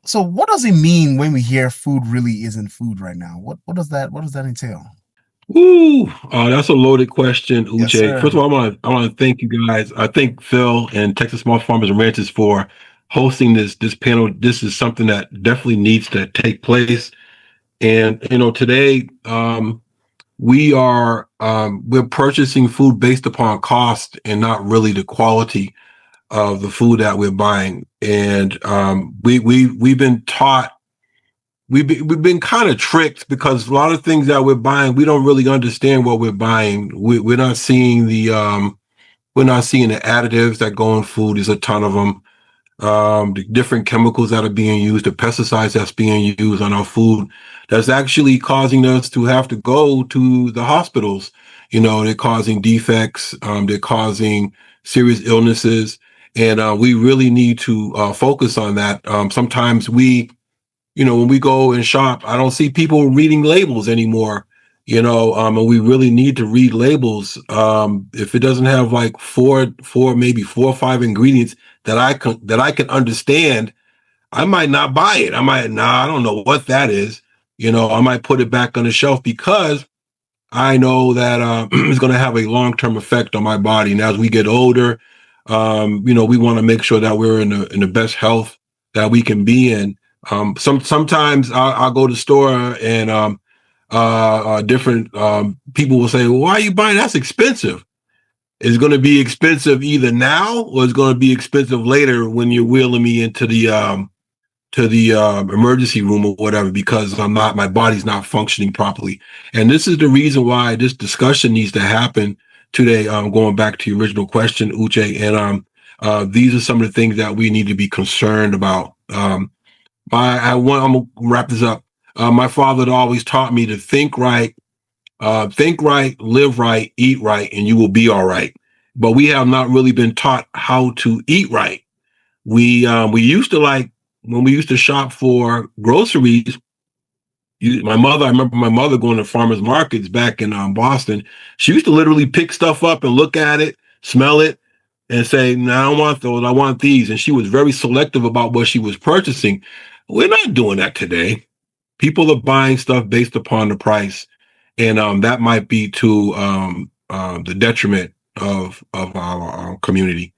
So what does it mean when we hear food really isn't food right now? What does that entail? Ooh, that's a loaded question, Yes, Uche. First sir. of all, I want to thank you guys. I thank Phil and Texas Small Farmers and Ranchers for hosting this panel. This is something that definitely needs to take place. And today we're purchasing food based upon cost and not really the quality of the food that we're buying. And we've been taught we've been kind of tricked because a lot of things that we're buying, we don't really understand what we're buying. We're not seeing the additives that go in food. There's a ton of them. The different chemicals that are being used, the pesticides that's being used on our food, that's actually causing us to have to go to the hospitals. They're causing defects. They're causing serious illnesses, and we really need to focus on that. Sometimes when we go and shop, I don't see people reading labels anymore. And we really need to read labels. If it doesn't have like maybe 4 or 5 ingredients that I can understand, I might not buy it. I don't know what that is. I might put it back on the shelf because I know that it's going to have a long-term effect on my body. And as we get older, we want to make sure that we're in the best health that we can be in. Sometimes I'll go to the store and different people will say, well, "Why are you buying? That's expensive." It's going to be expensive either now or it's going to be expensive later when you're wheeling me into the emergency room or whatever because my body's not functioning properly. And this is the reason why this discussion needs to happen today. Going back to your original question, Uche, and these are some of the things that we need to be concerned about. I'm gonna wrap this up. My father had always taught me to think right, live right, eat right, and you will be all right. But we have not really been taught how to eat right. We used to like when we used to shop for groceries. I remember my mother going to farmers markets back in Boston. She used to literally pick stuff up and look at it, smell it, and say, "No, I don't want those. I want these." And she was very selective about what she was purchasing. We're not doing that today. People are buying stuff based upon the price, and that might be to the detriment of our community.